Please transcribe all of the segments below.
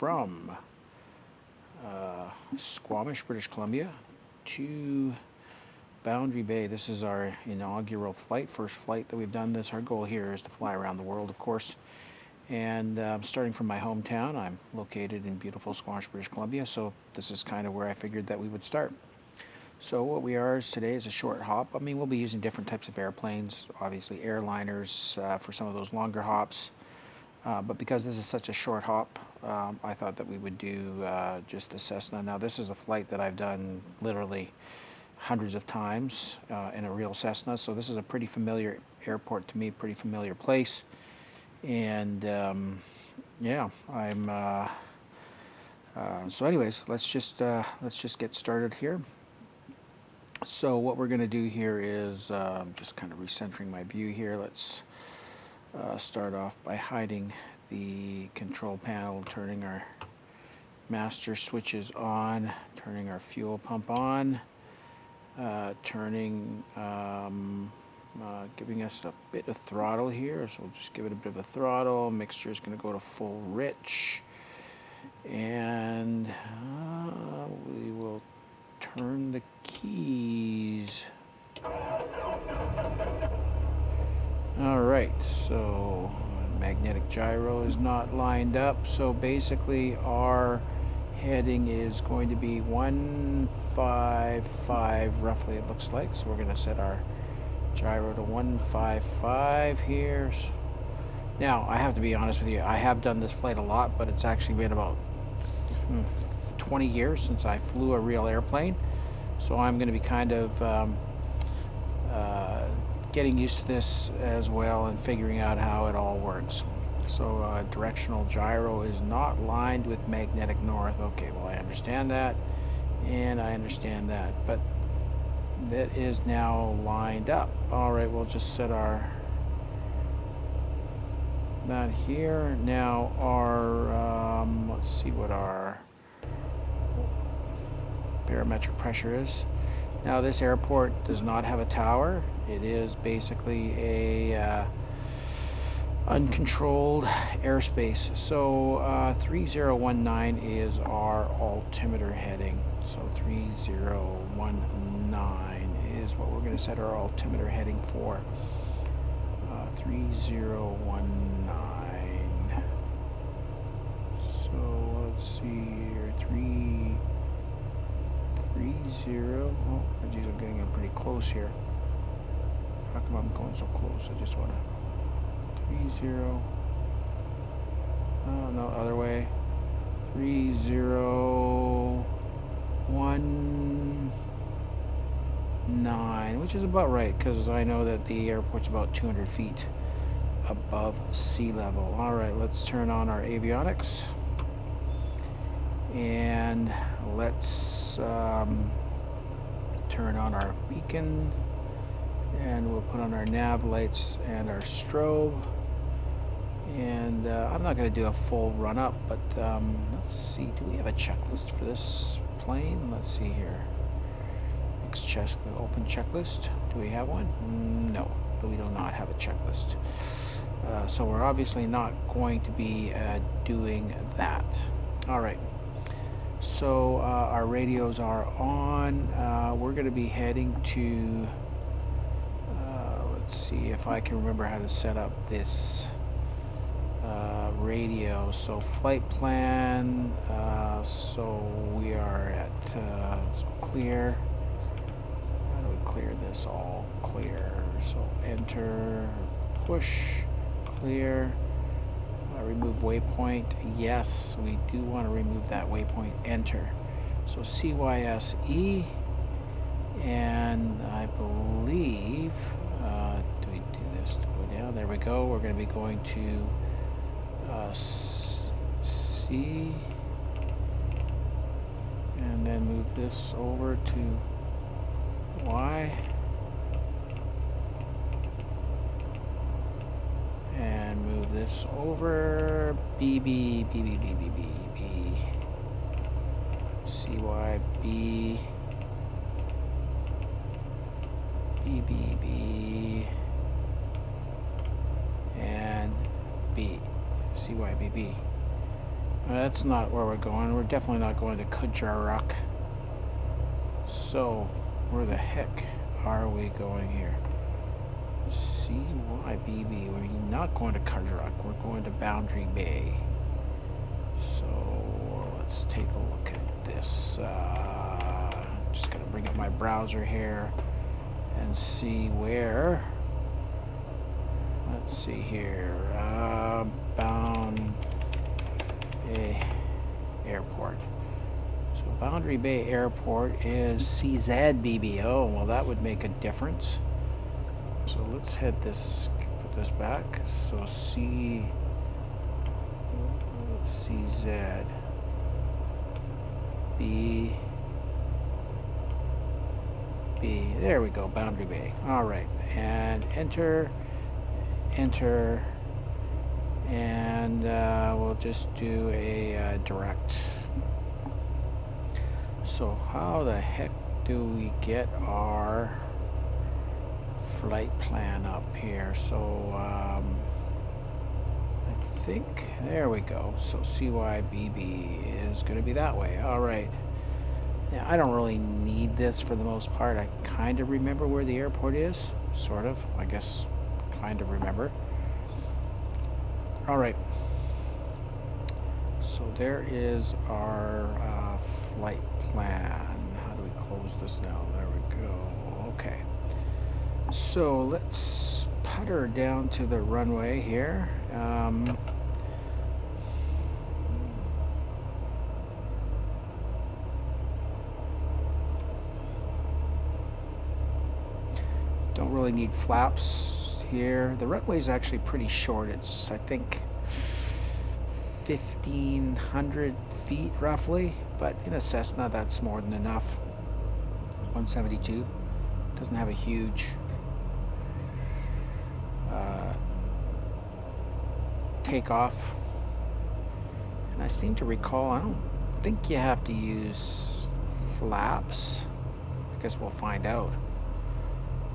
from Squamish, British Columbia to Boundary Bay. This is our inaugural flight, first flight that we've done. Our goal here is to fly around the world, of course. And starting from my hometown, I'm located in beautiful Squamish, British Columbia, so this is kind of where I figured that we would start. So what we are today is a short hop. I mean, we'll be using different types of airplanes, obviously airliners for some of those longer hops. But because this is such a short hop, I thought that we would do just the Cessna. Now, this is a flight that I've done literally hundreds of times in a real Cessna, so this is a pretty familiar airport to me, pretty familiar place. And yeah, so anyways, let's just get started here. So what we're going to do here is just kind of recentering my view here. Let's start off by hiding the control panel, turning our master switches on, turning our fuel pump on, giving us a bit of throttle here. So we'll just give it a bit of a throttle. Mixture is going to go to full rich, and we will turn the keys. Alright, so magnetic gyro is not lined up, so basically our heading is going to be 155 roughly, it looks like. So we're going to set our gyro to 155 here. Now I have to be honest with you, I have done this flight a lot, but it's actually been about 20 years since I flew a real airplane, so I'm going to be kind of getting used to this as well and figuring out how it all works. So directional gyro is not lined with magnetic north. Okay, well, I understand that, and I understand that, but that is now lined up. Alright, we'll just set that here. Now our let's see what our barometric pressure is. Now this airport does not have a tower. It is basically a uncontrolled airspace. So 3019 is our altimeter heading. So 3019 is what we're going to set our altimeter heading for. 3019. So let's see here. 330. Oh, geez, I'm getting pretty close here. How come I'm going so close? I just want to 30. Oh no, other way. 3019, which is about right, because I know that the airport's about 200 feet above sea level. All right, let's turn on our avionics, and let's turn on our beacon, and we'll put on our nav lights and our strobe. And I'm not going to do a full run up, but let's see, do we have a checklist for this plane? Let's see here. Open checklist. Do we have one? No, we do not have a checklist. So we're obviously not going to be doing that. All right. So our radios are on. We're going to be heading to, let's see if I can remember how to set up this radio. So flight plan, so we are at clear. How do we clear this? All clear. So enter, push, clear. Remove waypoint. Yes, we do want to remove that waypoint. Enter. So CYSE, and I believe do we do this to go down? There we go. We're going to be going to C, and then move this over to Y, and move this over BB, CYB, BBB, and B, CYBB. That's not where we're going. We're definitely not going to Kujarak. So, where the heck are we going here? CYBB. We're not going to Kujarak. We're going to Boundary Bay. So, let's take a look at this. Just going to bring up my browser here and see where. Let's see here. Bound Bay Airport. So Boundary Bay Airport is CZBB. Oh, well, that would make a difference. So let's head this, put this back. So CZ. B. There we go, Boundary Bay. All right, and enter, and we'll just do a direct. So how the heck do we get our flight plan up here? So I think, there we go. So CYBB is going to be that way. All right. Now, I don't really need this for the most part. I kind of remember where the airport is. Sort of. I guess kind of remember. All right. So there is our flight plan. How do we close this now? There we go. Okay. So let's putter down to the runway here. Don't really need flaps here. The runway is actually pretty short. It's, I think, 1,500 feet roughly, but in a Cessna that's more than enough. 172 doesn't have a huge takeoff, and I seem to recall I don't think you have to use flaps. I guess we'll find out.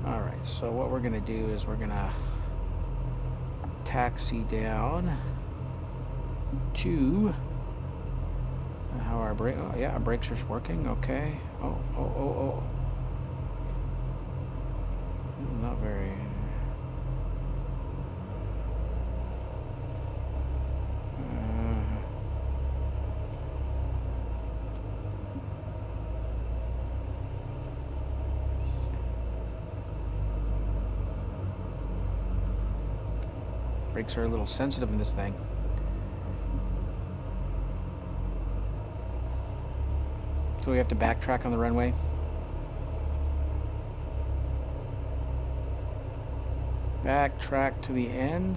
Alright, so what we're going to do is we're going to taxi down to how our brake. Oh yeah, our brakes are working. Okay. Oh. Not very. Brakes are a little sensitive in this thing. So we have to backtrack on the runway. Backtrack to the end.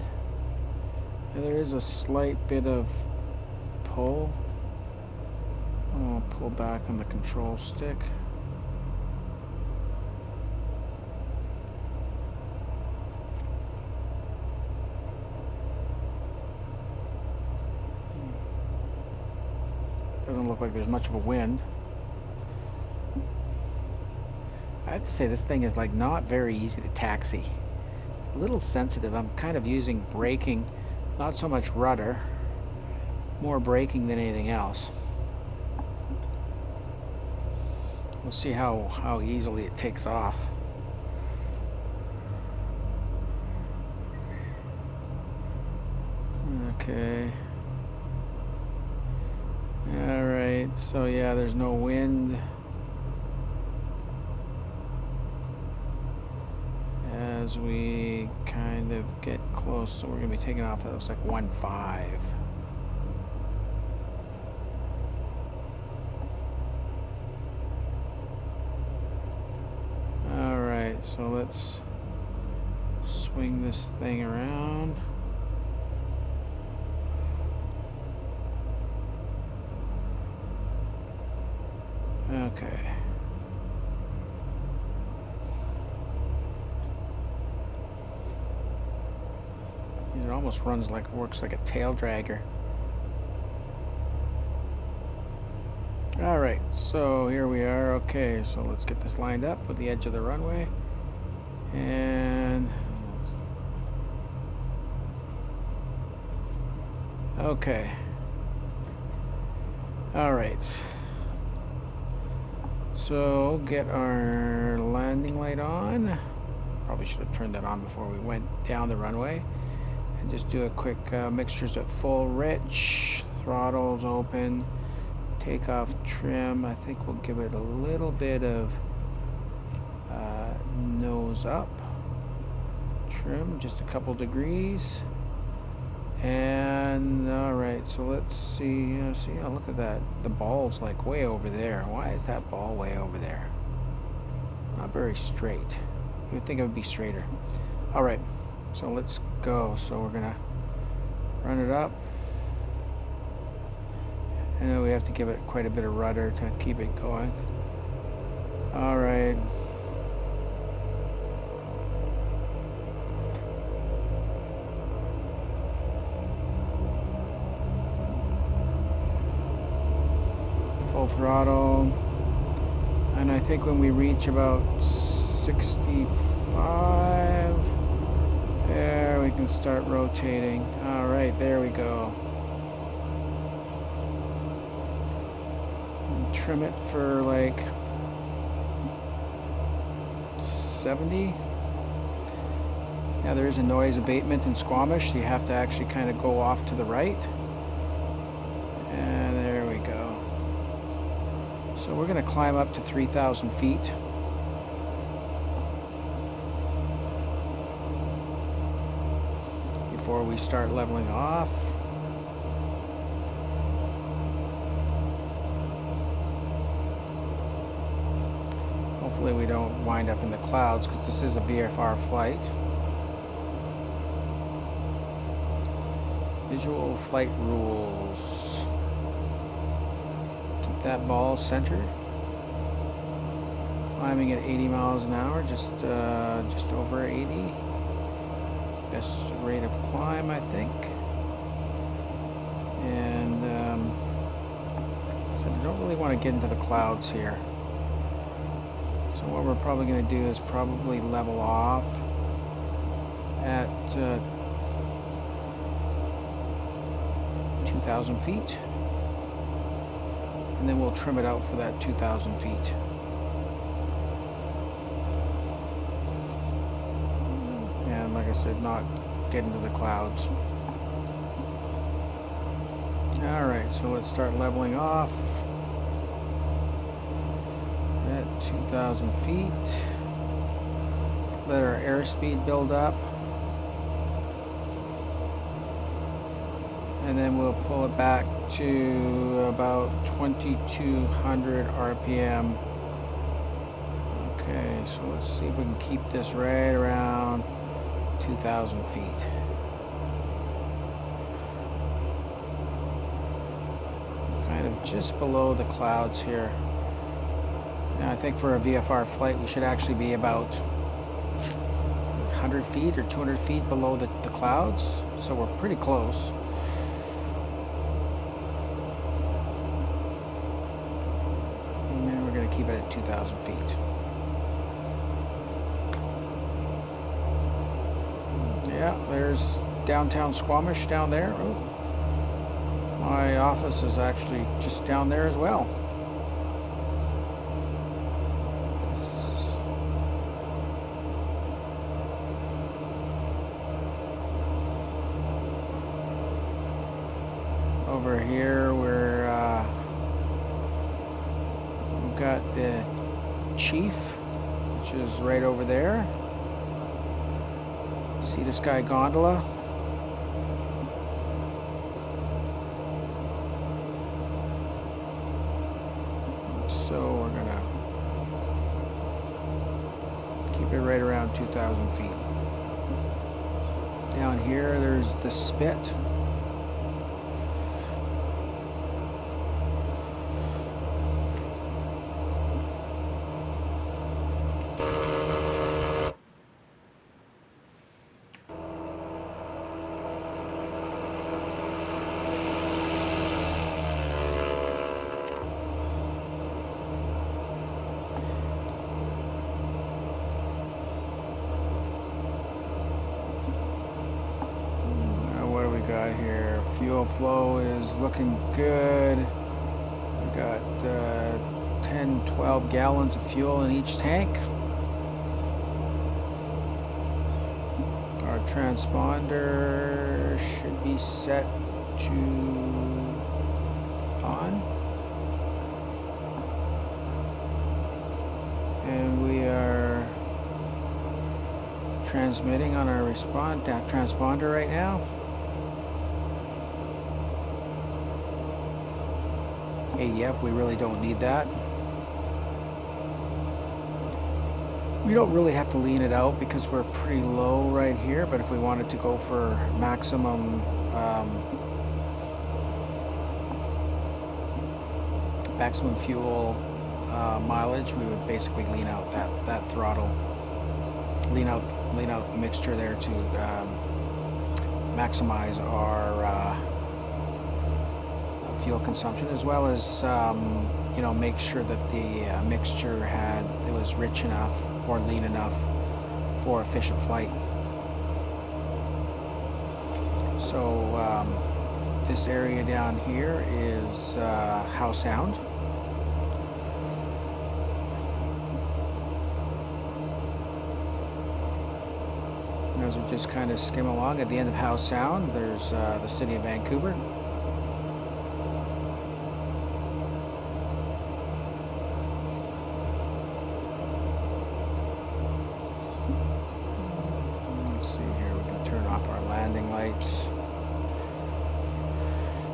And there is a slight bit of pull. I'll pull back on the control stick. Doesn't look like there's much of a wind. I have to say this thing is like not very easy to taxi. A little sensitive. I'm kind of using braking, not so much rudder, more braking than anything else. We'll see how easily it takes off. Okay. Alright, so yeah, there's no wind. As we kind of get close, so we're going to be taking off, that looks like 1.5. Alright, so let's swing this thing around. Okay. It almost runs like, works like a tail dragger. Alright, so here we are. Okay, so let's get this lined up with the edge of the runway. And okay. Alright. So, get our landing light on. Probably should have turned that on before we went down the runway. And just do a quick mixtures at full rich. Throttles open. Takeoff trim. I think we'll give it a little bit of nose up. Trim, just a couple degrees. And alright, so let's see. Oh, look at that. The ball's like way over there. Why is that ball way over there? Not very straight. You would think it would be straighter. Alright, so let's go. So we're gonna run it up. And then we have to give it quite a bit of rudder to keep it going. Alright. Full throttle, and I think when we reach about 65, there we can start rotating. All right, there we go. And trim it for like 70. Now there is a noise abatement in Squamish, so you have to actually kind of go off to the right. And there we go. So we're going to climb up to 3,000 feet. Before we start leveling off. Hopefully we don't wind up in the clouds because this is a VFR flight. Visual flight rules. That ball centered, climbing at 80 miles an hour, just over 80. Best rate of climb, I think. And so I don't really want to get into the clouds here. So what we're probably going to do is probably level off at 2,000 feet. And then we'll trim it out for that 2,000 feet. And like I said, not get into the clouds. Alright, so let's start leveling off at 2,000 feet. Let our airspeed build up. And then we'll pull it back to about 2,200 RPM. Okay, so let's see if we can keep this right around 2,000 feet. Kind of just below the clouds here. Now I think for a VFR flight we should actually be about 100 feet or 200 feet below the clouds. So we're pretty close. Keep it at 2,000 feet. Yeah, there's downtown Squamish down there. Ooh. My office is actually just down there as well. Over here we're got the Chief, which is right over there. Sea to Sky Gondola. So we're gonna keep it right around 2,000 feet. Down here there's the Spit. Got here, fuel flow is looking good. 12 gallons of fuel in each tank. Our transponder should be set to on. And we are transmitting on our transponder right now. ADF, we really don't need that. We don't really have to lean it out because we're pretty low right here, but if we wanted to go for maximum fuel mileage, we would basically lean out that throttle, lean out the mixture there to maximize our fuel consumption, as well as you know, make sure that the mixture was rich enough or lean enough for efficient flight. So this area down here is Howe Sound. As we just kind of skim along, at the end of Howe Sound, there's the city of Vancouver.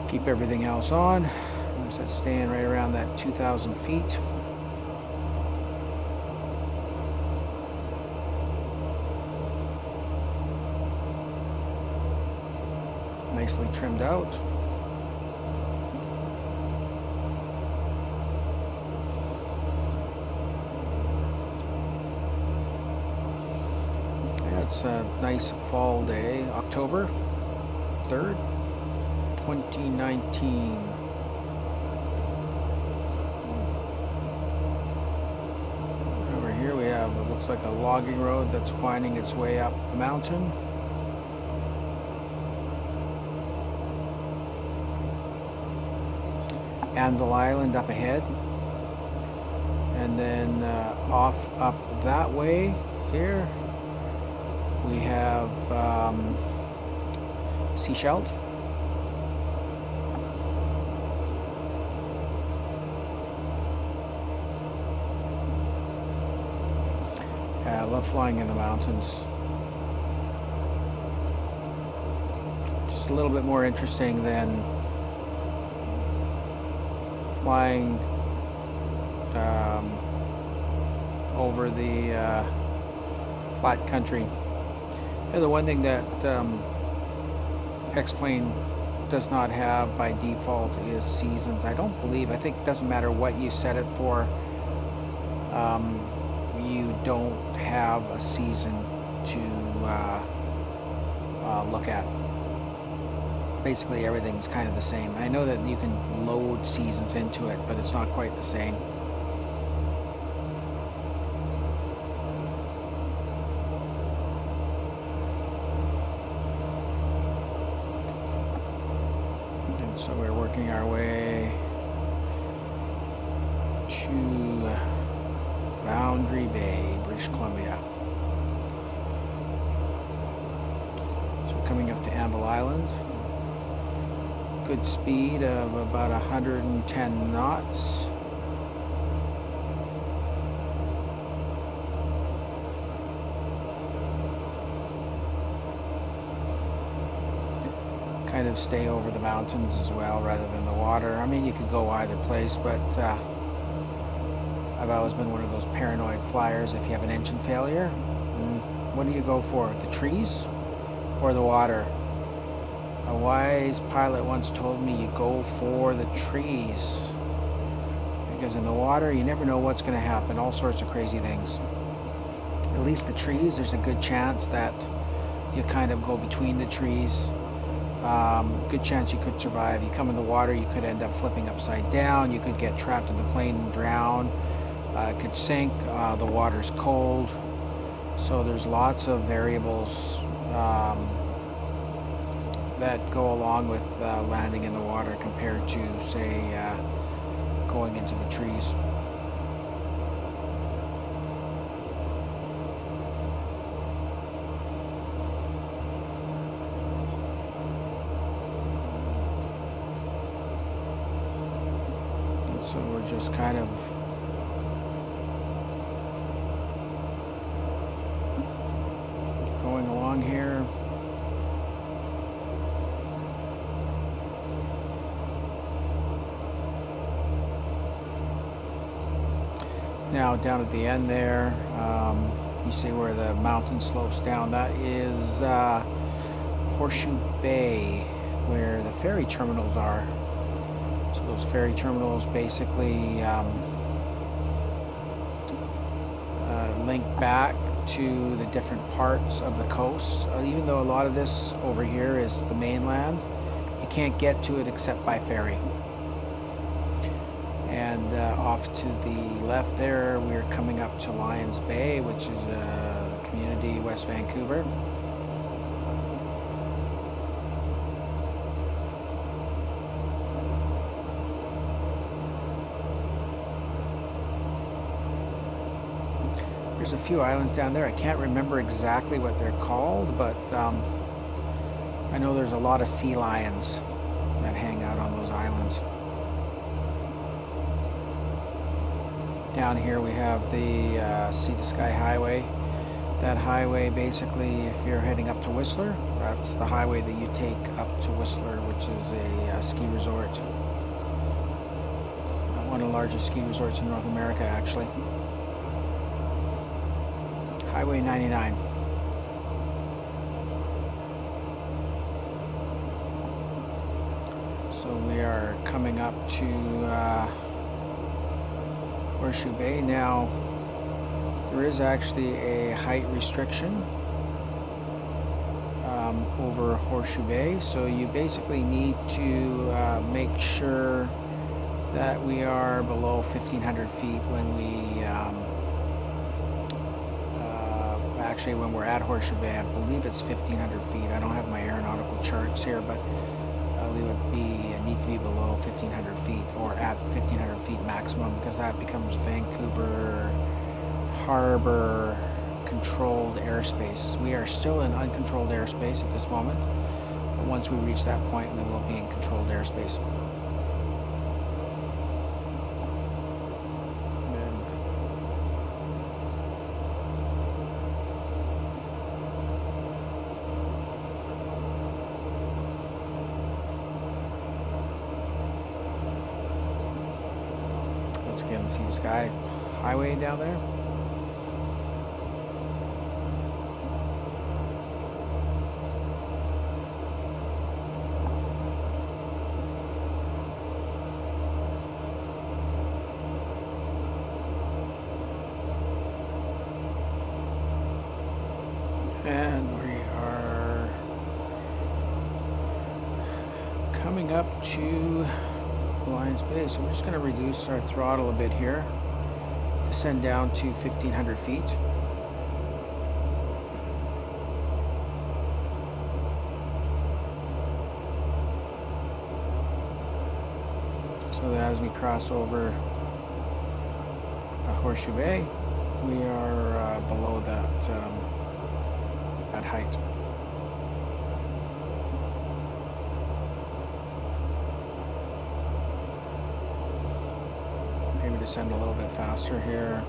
Keep everything else on. That's staying right around that 2,000 feet. Nicely trimmed out. Yeah, it's a nice fall day, October 3rd. 2019. Over here we have, it looks like a logging road that's winding its way up the mountain. Anvil Island up ahead. And then up that way here we have Seashell. I love flying in the mountains. Just a little bit more interesting than flying over the flat country. And the one thing that X-Plane does not have by default is seasons. I think it doesn't matter what you set it for. You don't have a season to look at. Basically everything's kind of the same. I know that you can load seasons into it, but it's not quite the same. And so we're working our way to Boundary Bay, British Columbia. So coming up to Anvil Island. Good speed of about 110 knots. Kind of stay over the mountains as well rather than the water. I mean, you could go either place, but I've always been one of those paranoid flyers. If you have an engine failure, what do you go for? The trees or the water? A wise pilot once told me you go for the trees, because in the water you never know what's going to happen, all sorts of crazy things. At least the trees, there's a good chance that you kind of go between the trees. Good chance you could survive. You come in the water, you could end up flipping upside down, you could get trapped in the plane and drown, it could sink, the water's cold, so there's lots of variables that go along with landing in the water compared to, say, going into the trees. So we're just kind of going along here. Now down at the end there, you see where the mountain slopes down. That is Horseshoe Bay, where the ferry terminals are. So those ferry terminals basically link back to the different parts of the coast. Even though a lot of this over here is the mainland, you can't get to it except by ferry. And off to the left there, we're coming up to Lions Bay, which is a community West Vancouver. There's a few islands down there. I can't remember exactly what they're called, but I know there's a lot of sea lions that hang out on those islands. Down here we have the Sea to Sky Highway. That highway, basically, if you're heading up to Whistler, that's the highway that you take up to Whistler, which is a ski resort. One of the largest ski resorts in North America, actually. Highway 99. So we are coming up to Horseshoe Bay. Now, there is actually a height restriction over Horseshoe Bay, so you basically need to make sure that we are below 1,500 feet when we actually when we're at Horseshoe Bay. I believe it's 1,500 feet. I don't have my aeronautical charts here, but we would need to be below 1,500 feet or at 1,500 feet maximum, because that becomes Vancouver Harbor controlled airspace. We are still in uncontrolled airspace at this moment, but once we reach that point, we will be in controlled airspace. Again, Sea to Sky Highway down there. And we are coming up to Lions Bay, so we're just going to reduce our throttle a bit here, descend down to 1,500 feet. So that as we cross over Horseshoe Bay, we are below that height. Descend a little bit faster here.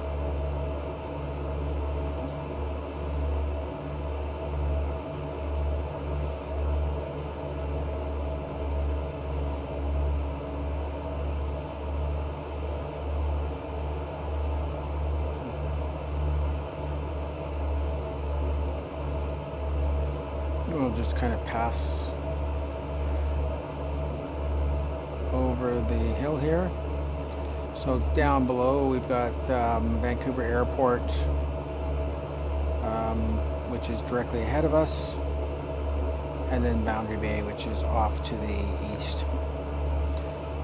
We'll just kind of pass over the hill here. So down below we've got Vancouver Airport, which is directly ahead of us, and then Boundary Bay, which is off to the east.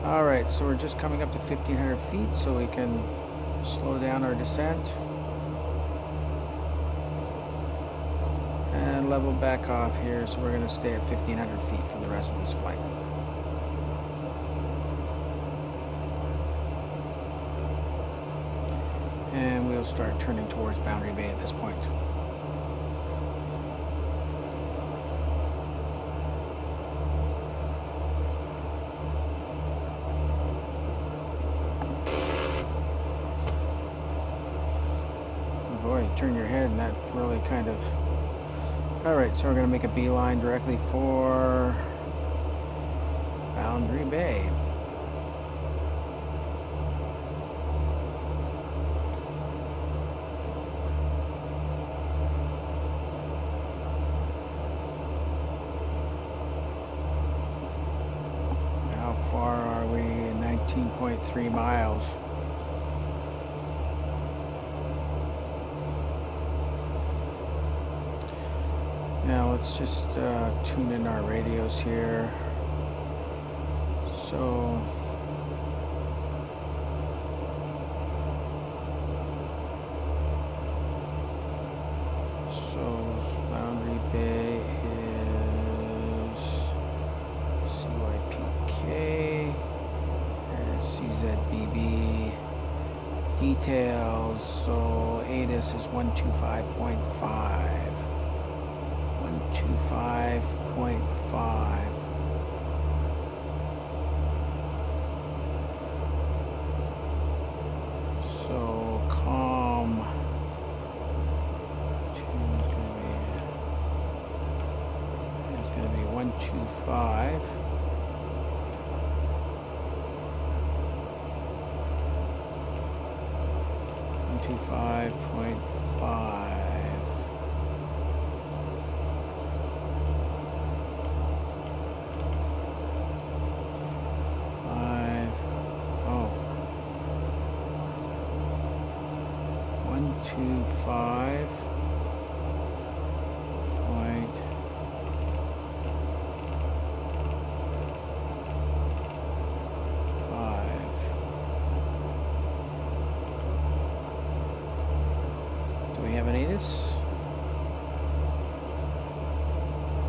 Alright, so we're just coming up to 1,500 feet, so we can slow down our descent and level back off here. So we're going to stay at 1,500 feet for the rest of this flight. And we'll start turning towards Boundary Bay at this point. turn your head, and that really kind of... Alright, so we're going to make a beeline directly for Boundary Bay. How far are we? 19.3 miles. Now let's just tune in our radios here. So Boundary Bay is CYPK and CZBB details. So ATIS is 125.5. 125.5. So calm 2 is going to be 125. 125.5. Five point five. Do we have an ATIS?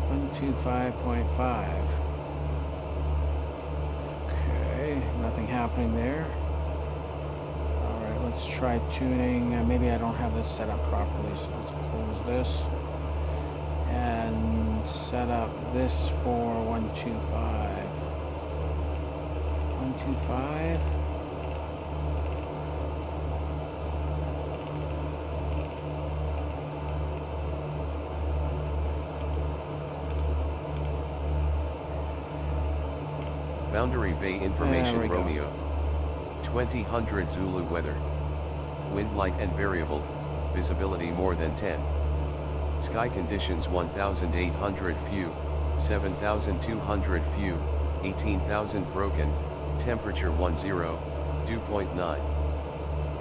125.5. Okay, nothing happening there. Let's try tuning. Maybe I don't have this set up properly, so let's close this and set up this for 125. 125. Boundary Bay information Romeo. 2000 Zulu weather. Wind light and variable, visibility more than 10. Sky conditions 1,800 few, 7,200 few, 18,000 broken, temperature 10, dew point 9.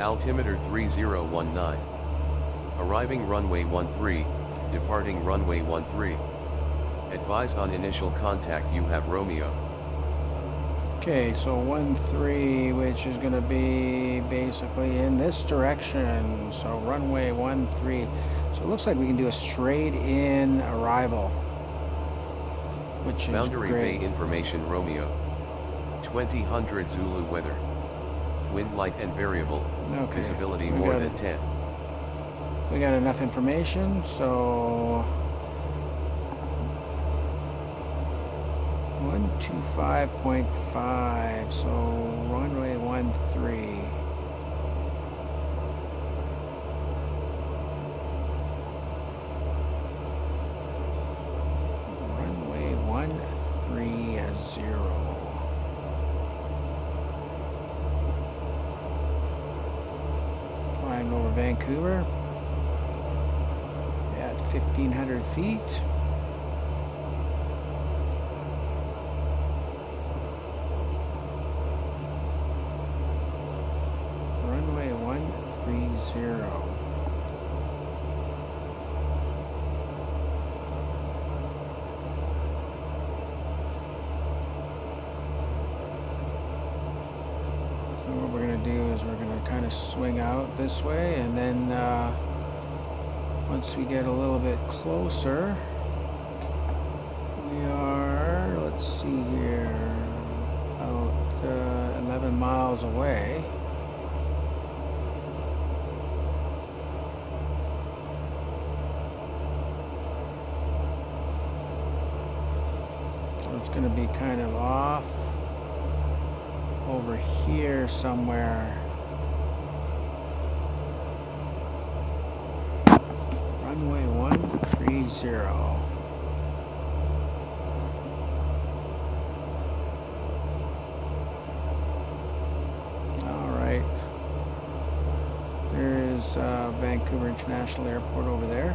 Altimeter 3019. Arriving runway 13, departing runway 13. Advise on initial contact you have Romeo. Okay, so 13, which is going to be basically in this direction. So runway 13. So it looks like we can do a straight in arrival, which is Boundary great. Bay information Romeo. 2000 Zulu weather. Wind light and variable. Okay. Visibility more than 10. We got enough information, so 125.5, so runway 13. Runway 130. Flying over Vancouver at 1,500 feet. Runway 130. So what we're going to do is we're going to kind of swing out this way, and then once we get a little bit closer, we are, let's see here, about 11 miles away. So it's going to be kind of off over here somewhere. runway 130. Alright. There is Vancouver International Airport over there.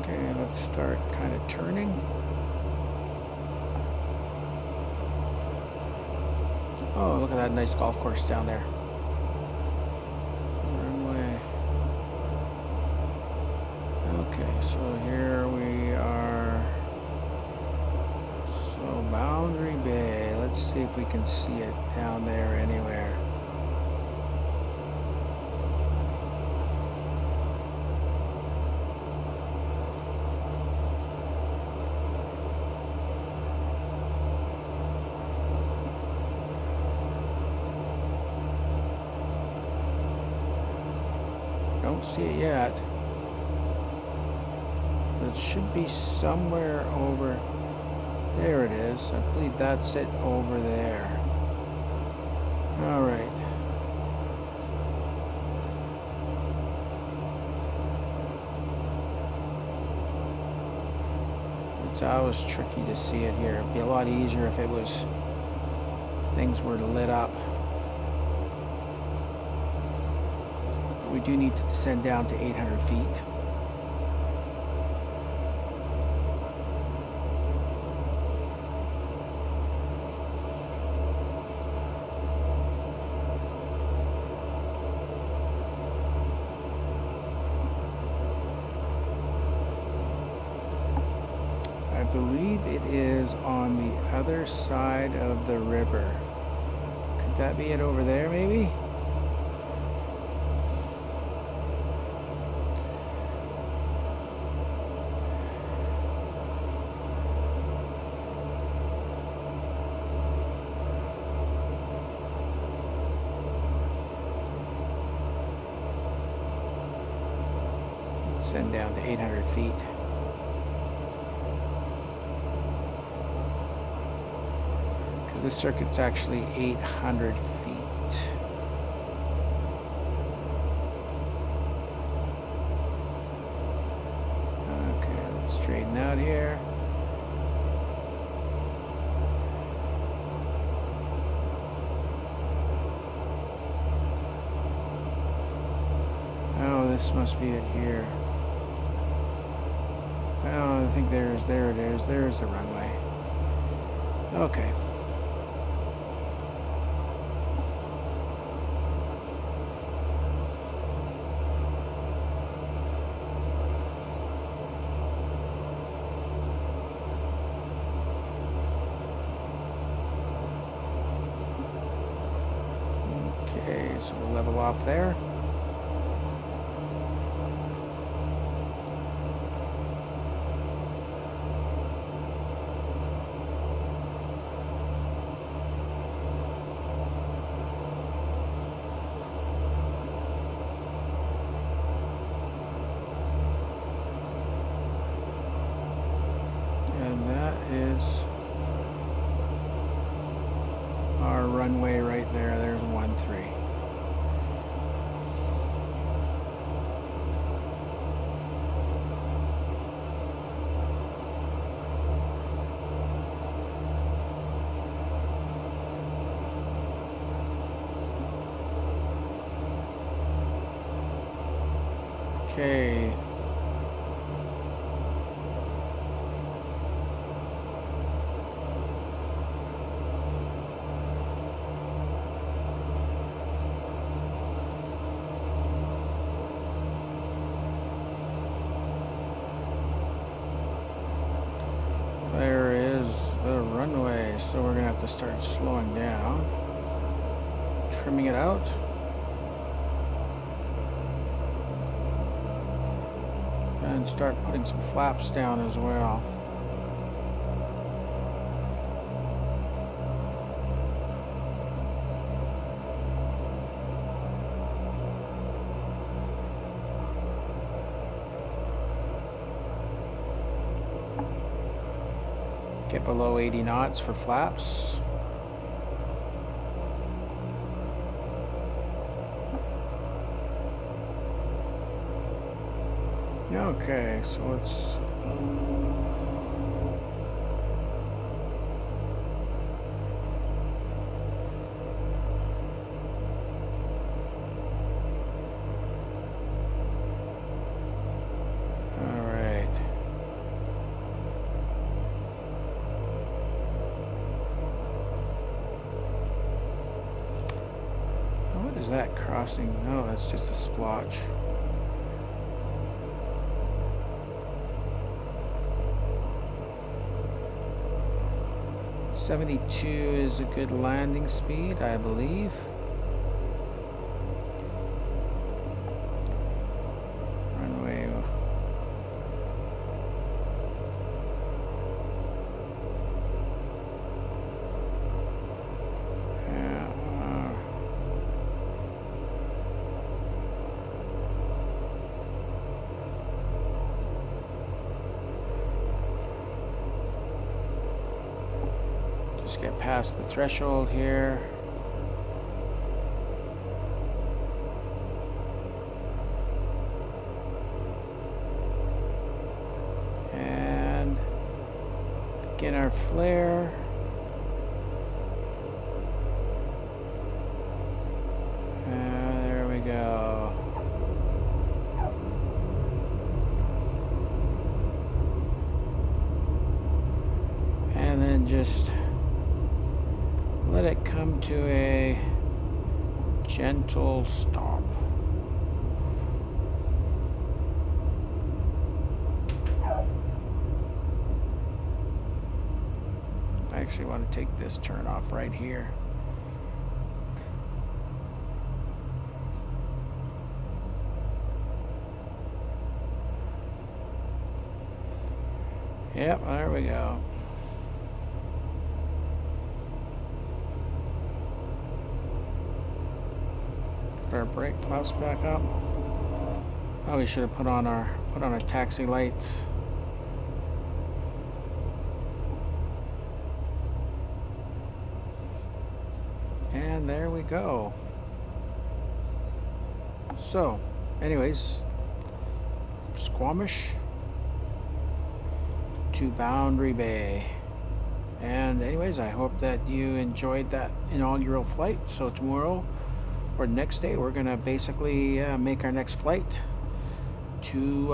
Okay, let's start kind of turning. Oh, look at that nice golf course down there. Runway. Okay, so here we are. So Boundary Bay. Let's see if we can see it down there anywhere. Don't see it yet. It should be somewhere over there. It is. I believe that's it over there. All right. It's always tricky to see it here. It'd be a lot easier if it was things were lit up. We do need to descend down to 800 feet. I believe it is on the other side of the river. Could that be it over there, maybe? Send down to 800 feet. Because this circuit's actually 800 feet. Okay, let's straighten out here. Oh, this must be it here. Oh, I think there it is. There's the runway. Okay. Okay, so we'll level off there. Is our runway right there. There's 13. Okay. There is the runway, so we're gonna have to start slowing down, trimming it out. And start putting some flaps down as well. Get below 80 knots for flaps. Okay, so let's is that crossing? No, that's just a splotch. .72 is a good landing speed, I believe. Runway. Get past the threshold here. And begin our flare. There we go. And then just let it come to a gentle stop. I actually want to take this turn off right here. Yep, there we go. Our brake flaps back up. Oh, we should have put on our taxi lights. And there we go. So, anyways, Squamish to Boundary Bay. And anyways, I hope that you enjoyed that inaugural flight. So tomorrow or next day, we're gonna basically make our next flight to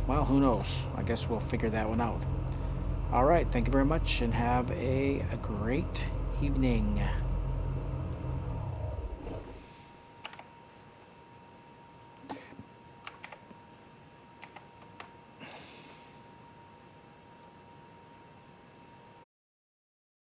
well, who knows, I guess we'll figure that one out. All right, thank you very much and have a great evening.